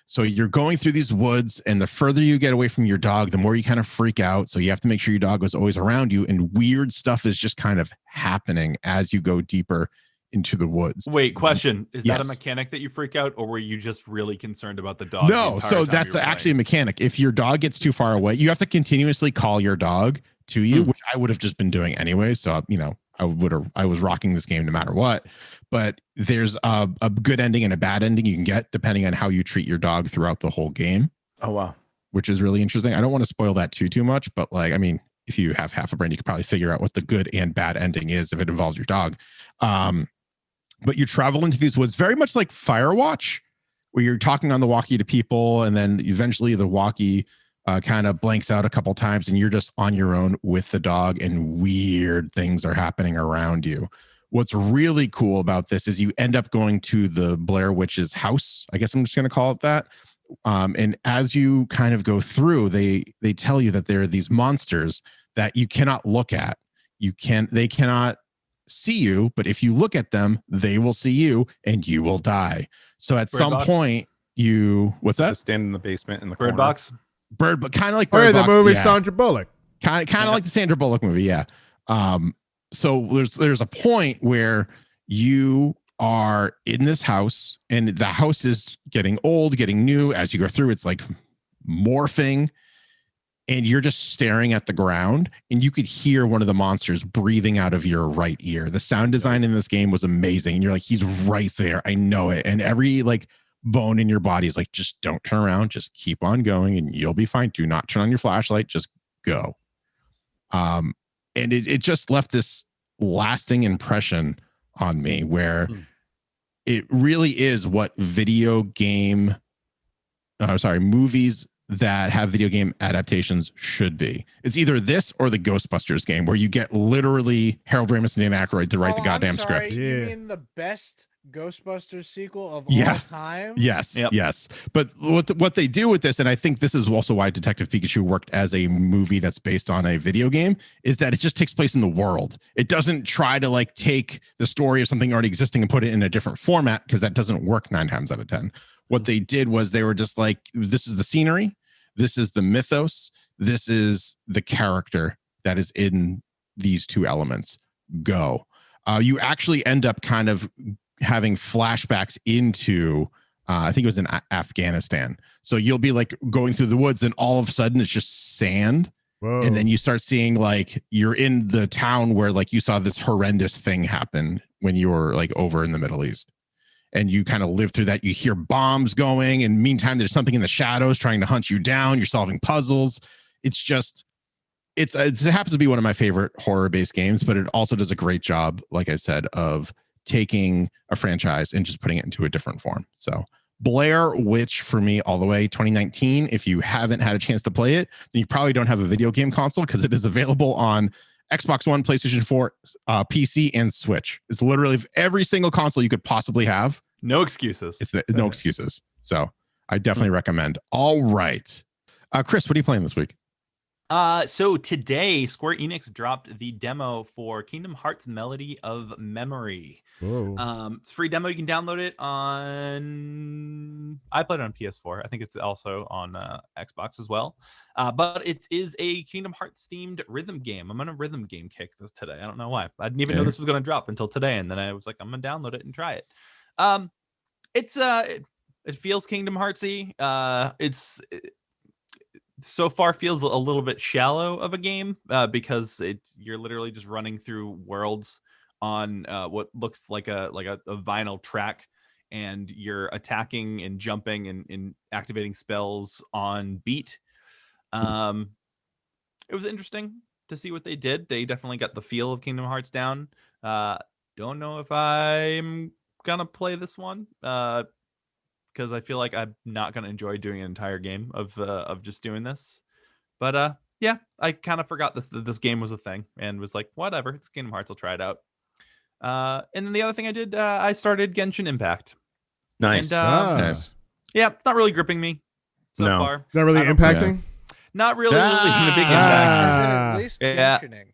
So you're going through these woods, and the further you get away from your dog, the more you kind of freak out. So you have to make sure your dog is always around you, and weird stuff is just kind of happening as you go deeper into the woods. Wait, question. Is that Yes. a mechanic that you freak out, or were you just really concerned about the dog? No, so that's actually a mechanic. If your dog gets too far away, you have to continuously call your dog to you, which I would have just been doing anyway. So, you know, I was rocking this game no matter what. But there's a good ending and a bad ending you can get depending on how you treat your dog throughout the whole game. Oh, wow. Which is really interesting. I don't want to spoil that too much, but like, I mean, if you have half a brain, you could probably figure out what the good and bad ending is if it involves your dog. But you travel into these woods very much like Firewatch, where you're talking on the walkie to people, and then eventually the walkie kind of blanks out a couple times, and you're just on your own with the dog, and weird things are happening around you. What's really cool about this is you end up going to the Blair Witch's house. I guess I'm just going to call it that. And as you kind of go through, they tell you that there are these monsters that you cannot look at. They cannot see you, but if you look at them, they will see you and you will die. So at some point what's that? Just stand in the basement in the Bird corner. Box? But kind of like Oh, yeah, Bird the Box, movie yeah. Sandra Bullock. Kind of like the Sandra Bullock movie, yeah. So there's a point where you are in this house, and the house is getting old, getting new. As you go through, it's like morphing, and you're just staring at the ground, and you could hear one of the monsters breathing out of your right ear. The sound design in this game was amazing, and you're like, he's right there. I know it. And every like bone in your body is like, just don't turn around, just keep on going, and you'll be fine. Do not turn on your flashlight, just go. And it just left this lasting impression on me where it really is what movies that have video game adaptations should be. It's either this or the Ghostbusters game, where you get literally Harold Ramis and Dan Aykroyd to write the goddamn script. You mean the best Ghostbusters sequel of Yeah. all time? Yes, Yep. yes. But what they do with this, and I think this is also why Detective Pikachu worked as a movie that's based on a video game, is that it just takes place in the world. It doesn't try to like take the story of something already existing and put it in a different format, because that doesn't work 9 times out of 10. What they did was they were just like, this is the scenery, this is the mythos, this is the character that is in these two elements. Go. You actually end up kind of having flashbacks into I think it was in Afghanistan. So you'll be like going through the woods, and all of a sudden it's just sand, Whoa. And then you start seeing like you're in the town where like you saw this horrendous thing happen when you were like over in the Middle East. And you kind of live through that. You hear bombs going, and meantime, there's something in the shadows trying to hunt you down. You're solving puzzles. It's just, it happens to be one of my favorite horror-based games, but it also does a great job, like I said, of taking a franchise and just putting it into a different form. So Blair Witch for me all the way, 2019. If you haven't had a chance to play it, then you probably don't have a video game console because it is available on Xbox One, PlayStation 4, PC, and Switch. It's literally every single console you could possibly have. No excuses. No excuses. So I definitely recommend. All right. Chris, what are you playing this week? So today, Square Enix dropped the demo for Kingdom Hearts Melody of Memory. It's a free demo. You can download it on... I played it on PS4. I think it's also on Xbox as well. But it is a Kingdom Hearts themed rhythm game. I'm on a rhythm game kick this today. I don't know why. I didn't even know this was going to drop until today. And then I was like, I'm going to download it and try it. It feels Kingdom Heartsy. So far feels a little bit shallow of a game because you're literally just running through worlds on what looks like a vinyl track, and you're attacking and jumping and activating spells on beat. It was interesting to see what they did. They definitely got the feel of Kingdom Hearts down. Don't know if I'm gonna play this one because I feel like I'm not going to enjoy doing an entire game of just doing this. But yeah, I kind of forgot this game was a thing and was like, whatever, it's Kingdom Hearts, I'll try it out. And then the other thing I did, I started Genshin Impact. Nice. And, Nice. Yeah, it's not really gripping me so far. Not really impacting? Not really in a big impact. At least Yeah. Genshining.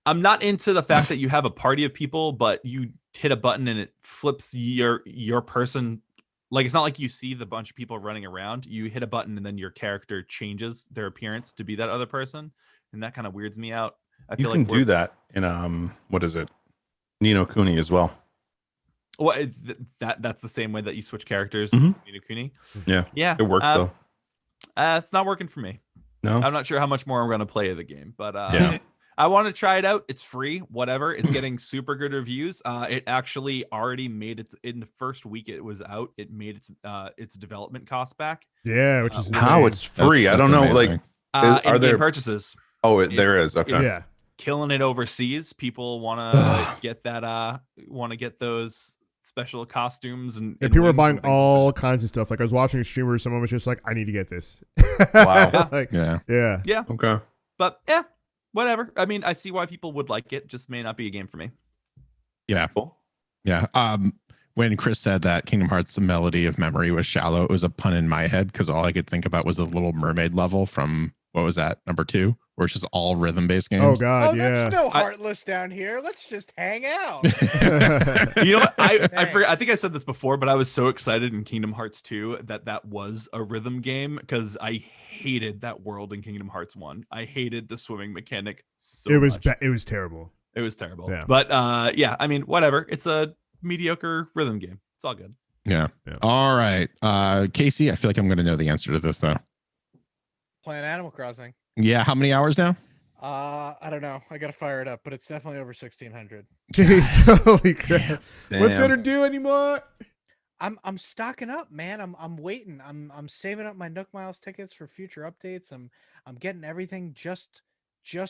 I'm not into the fact that you have a party of people, but you hit a button and it flips your person. Like, it's not like you see the bunch of people running around. You hit a button and then your character changes their appearance to be that other person, and that kind of weirds me out. I feel you can like do that in what is it, Ni no Kuni as well. Well, that's the same way that you switch characters. Mhm. Ni no Kuni. Yeah, it works though. It's not working for me. No, I'm not sure how much more I'm going to play of the game, but Yeah. I want to try it out. It's free, whatever. It's getting super good reviews. It actually already made its in the first week it was out. It made its development costs back. Yeah, which is how insane. it's free. I don't know. amazing. Like, are In-game there purchases? Oh, there is. Okay. It's Yeah. killing it overseas. People want to get that. Want to get those special costumes and Yeah, people are wings buying and things all kinds of stuff. Like I was watching a streamer where someone was just like, I need to get this. Wow. Like, Yeah. yeah. Yeah, Okay. but yeah, whatever. I mean, I see why people would like it. Just may not be a game for me. Yeah. Cool. Yeah. When Chris said that Kingdom Hearts Melody of Memory was shallow, it was a pun in my head because all I could think about was the Little Mermaid level from, what was that, number 2, where it's just all rhythm-based games. Oh God, Oh, yeah. there's no Heartless down here. Let's just hang out. You know what? I Thanks. forgot. I think I said this before, but I was so excited in Kingdom Hearts 2 that was a rhythm game because I hated that world in Kingdom Hearts 1. I hated the swimming mechanic so It was much. it was terrible. It was terrible. Yeah. But yeah, I mean, whatever. It's a mediocre rhythm game. It's all good. Yeah. Yeah. All right. Casey, I feel like I'm going to know the answer to this, though. Playing Animal Crossing. Yeah. How many hours now? I don't know. I gotta fire it up, but it's definitely over 1,600. Jeez, holy crap! What's Damn. there to do anymore? I'm stocking up, man. I'm waiting. I'm saving up my Nook Miles tickets for future updates. I'm getting everything just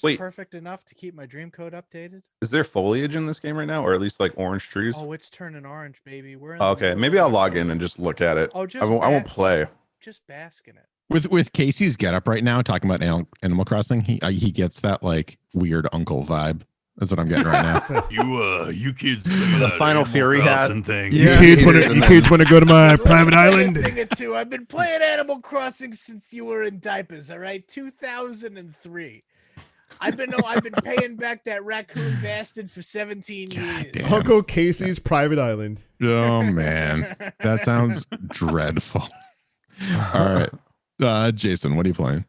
Wait. perfect enough to keep my dream code updated. Is there foliage in this game right now, or at least like orange trees? Oh, it's turning orange, baby. We're in the Okay, middle maybe of I'll it. log in and just look at it. Oh, I just won't play. Just bask in it. With Casey's getup right now, talking about Animal Crossing, he gets that like weird uncle vibe. That's what I'm getting right now. You kids, The Final Fury hat. thing. You Yeah. kids want to go to my private island? Thing or two. I've been playing Animal Crossing since you were in diapers. All right, 2003. I've been paying back that raccoon bastard for 17 years. damn. Uncle Casey's private island. Oh man, that sounds dreadful. All right, Jason, what are you playing?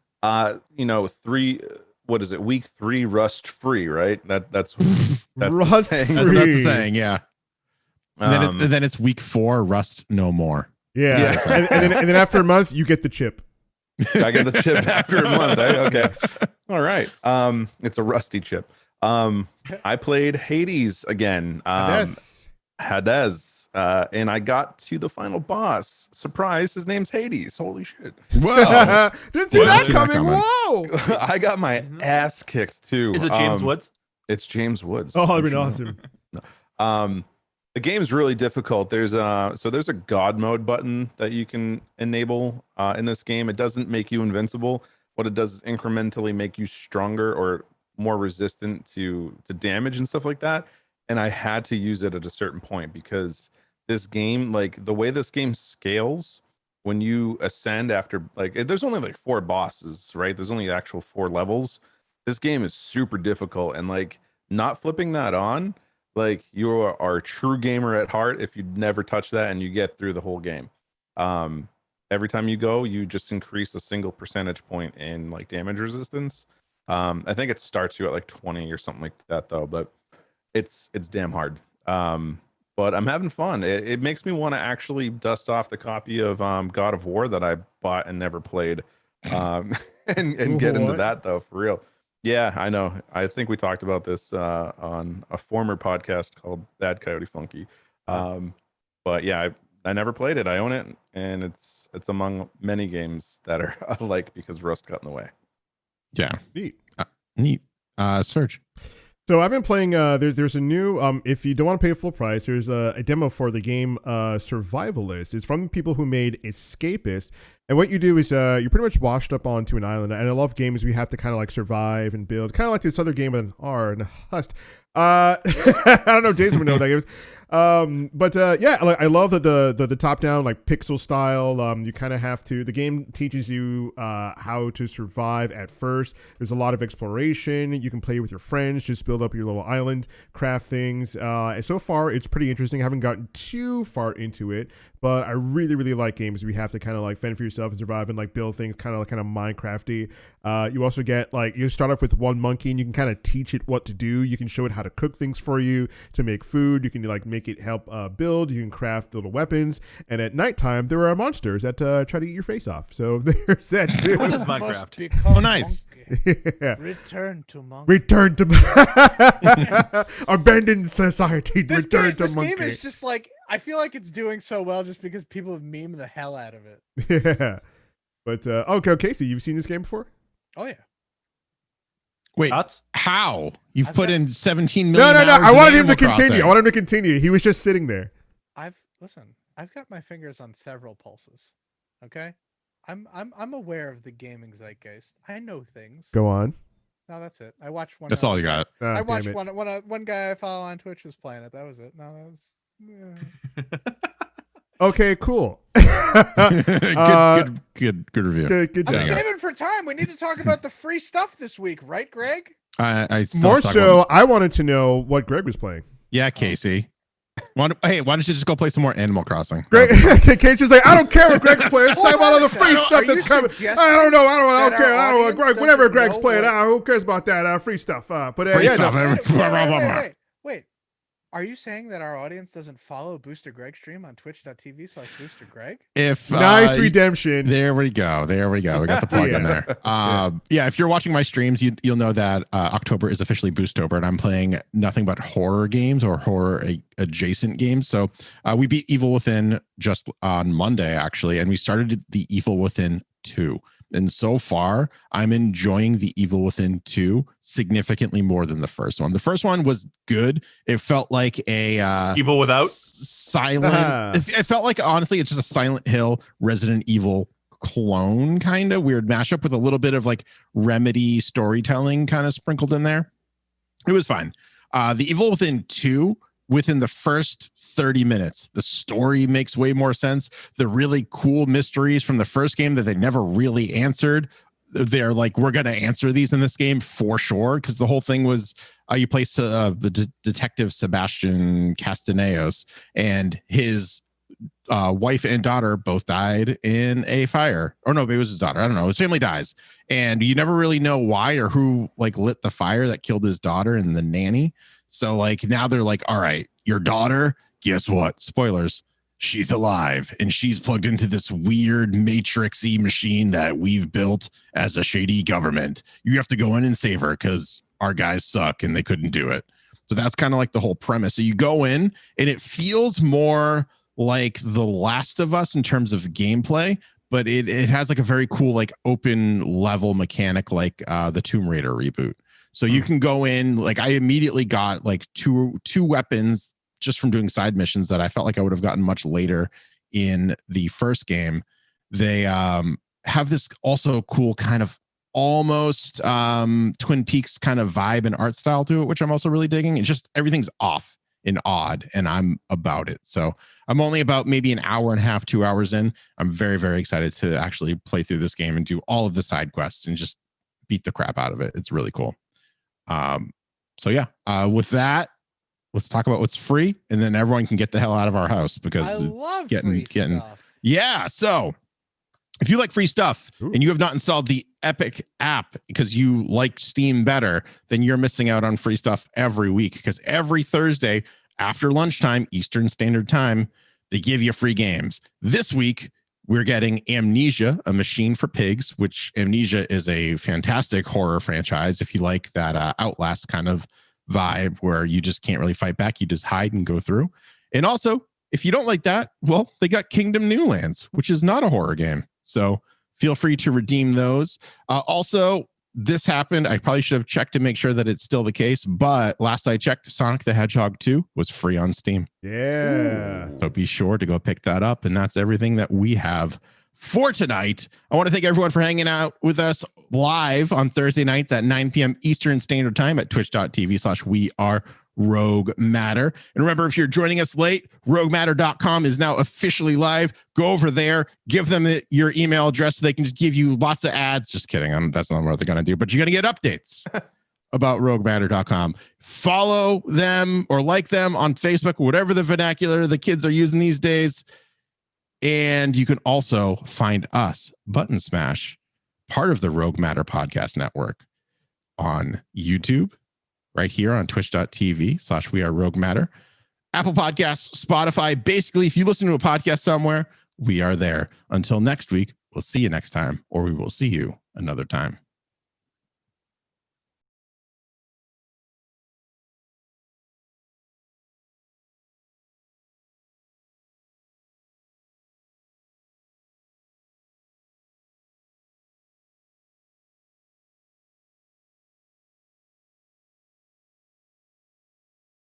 What is it? Week 3 rust free, right? That's Rust the saying. free. That's the saying, yeah. And Um, then it's week 4, rust no more. Yeah, Yeah. and then after a month, you get the chip. I get the chip after a month. Okay. All right. It's a rusty chip. I played Hades again. Hades. And I got to the final boss. Surprise, his name's Hades. Holy shit. Whoa. Didn't see that coming. Whoa. I got my ass kicked too. Is it James Woods? It's James Woods. Oh, that'd been awesome. The game is really difficult. There's a God mode button that you can enable in this game. It doesn't make you invincible. What it does is incrementally make you stronger or more resistant to damage and stuff like that. And I had to use it at a certain point because this game, like the way this game scales, when you ascend after there's only like 4 bosses, right? There's only actual 4 levels. This game is super difficult, and like not flipping that on, like you are a true gamer at heart if you never touch that and you get through the whole game. Every time you go, you just increase a single percentage point in like damage resistance. I think it starts you at like 20 or something like that though, but it's damn hard. But I'm having fun. It makes me want to actually dust off the copy of God of War that I bought and never played, and get into that though, for real. Yeah, I know. I think we talked about this on a former podcast called Bad Coyote Funky. But yeah, I never played it. I own it, and it's among many games that are alike because Rust got in the way. Yeah. Neat. Serge. So I've been playing. There's a new. If you don't want to pay full price, there's a demo for the game Survivalist. It's from the people who made Escapist. And what you do is you're pretty much washed up onto an island. And I love games where you have to kind of like survive and build, kind of like this other game with an R and a Hust. I don't know if Jason would know what that game is. But yeah, like, I love that the top down like pixel style. You kind of have to. The game teaches you how to survive at first. There's a lot of exploration. You can play with your friends, just build up your little island, craft things. And so far, it's pretty interesting. I haven't gotten too far into it, but I really, really like games where you have to kind of like fend for yourself and survive and like build things kind of Minecrafty. You also get like, you start off with one monkey and you can kind of teach it what to do. You can show it how to cook things for you, to make food. You can like make it help build. You can craft little weapons. And at nighttime, there are monsters that try to eat your face off. So there's that too. What is Minecraft? Oh, nice. Yeah. Return to monkey. Return to abandoned society. This Return game is just like, I feel like it's doing so well just because people have memed the hell out of it. Yeah. But okay, Casey, you've seen this game before? Oh yeah. Wait, Thoughts? how? You've put in 17 No. million hours I in wanted him to Animal continue. Crossing. I wanted him to continue. He was just sitting there. I've got my fingers on several pulses. Okay? I'm aware of the gaming zeitgeist. I know things. Go on. No, that's it. I watched one. That's all you got. I watched one guy I follow on Twitch was playing it. That was it. No, that was. Okay, cool. Good review. Good I'm job. saving for time. We need to talk about the free stuff this week, right, Greg? I still More talk so, about- I wanted to know what Greg was playing. Yeah, Casey. Why don't you just go play some more Animal Crossing? Greg, Casey's like, I don't care what Greg's playing. Let's talk about all the free stuff that's coming. I don't know. I don't care. Greg, whatever Greg's playing. Who cares about that free stuff? But Free yeah, stuff. no. Wait. Are you saying that our audience doesn't follow Booster Greg stream on twitch.tv/Booster Greg? If Nice redemption. There we go. We got the plug in there. Yeah, if you're watching my streams, you'll know that October is officially Boostober, and I'm playing nothing but horror games or horror adjacent games. So we beat Evil Within just on Monday, actually, and we started the Evil Within 2. And so far, I'm enjoying the Evil Within 2 significantly more than the first one. The first one was good. It felt like a Evil Without? Silent. It felt like, honestly, it's just a Silent Hill Resident Evil clone, kind of weird mashup with a little bit of like Remedy storytelling kind of sprinkled in there. It was fine. The Evil Within 2, within the first 30 minutes, the story makes way more sense. The really cool mysteries from the first game that they never really answered, they're like, we're going to answer these in this game for sure. Because the whole thing was you play the detective Sebastian Castaneos, and his wife and daughter both died in a fire. Or no, it was his daughter. I don't know. His family dies. And you never really know why or who like lit the fire that killed his daughter and the nanny. So like now they're like, all right, your daughter, guess what? Spoilers. she's alive and she's plugged into this weird matrixy machine that we've built as a shady government. You have to go in and save her because our guys suck and they couldn't do it. So that's kind of like the whole premise. So you go in and it feels more like The Last of Us in terms of gameplay, but it has like a very cool like open level mechanic like the Tomb Raider reboot. So you can go in, like I immediately got like two weapons just from doing side missions that I felt like I would have gotten much later in the first game. They have this also cool kind of almost Twin Peaks kind of vibe and art style to it, which I'm also really digging. It's just everything's off and odd, and I'm about it. So I'm only about maybe an hour and a half, 2 hours in. I'm very, very excited to actually play through this game and do all of the side quests and just beat the crap out of it. It's really cool. So yeah, with that, let's talk about what's free, and then everyone can get the hell out of our house because I love getting stuff. yeah. So if you like free stuff and you have not installed the Epic app because you like Steam better, then you're missing out on free stuff every week, because every Thursday after lunchtime Eastern Standard Time, they give you free games. This week we're getting Amnesia, A Machine for Pigs, which Amnesia is a fantastic horror franchise. If you like that Outlast kind of vibe where you just can't really fight back, you just hide and go through. And also, if you don't like that, well, they got Kingdom Newlands, which is not a horror game. So feel free to redeem those. Also, this happened. I probably should have checked to make sure that it's still the case, but last I checked, Sonic the Hedgehog 2 was free on Steam. Yeah. So be sure to go pick that up. And that's everything that we have for tonight. I want to thank everyone for hanging out with us live on Thursday nights at 9 p.m. Eastern Standard Time at twitch.tv/weareroguematter. And remember, if you're joining us late, roguematter.com is now officially live. Go over there, give them your email address so they can just give you lots of ads. Just kidding. That's not what they're going to do, but you're going to get updates about roguematter.com. Follow them or like them on Facebook, whatever the vernacular the kids are using these days. And you can also find us, Button Smash, part of the Rogue Matter Podcast Network, on YouTube, right here on twitch.tv/weareroguematter, Apple Podcasts, Spotify. Basically, if you listen to a podcast somewhere, we are there. Until next week, we'll see you next time, or we will see you another time.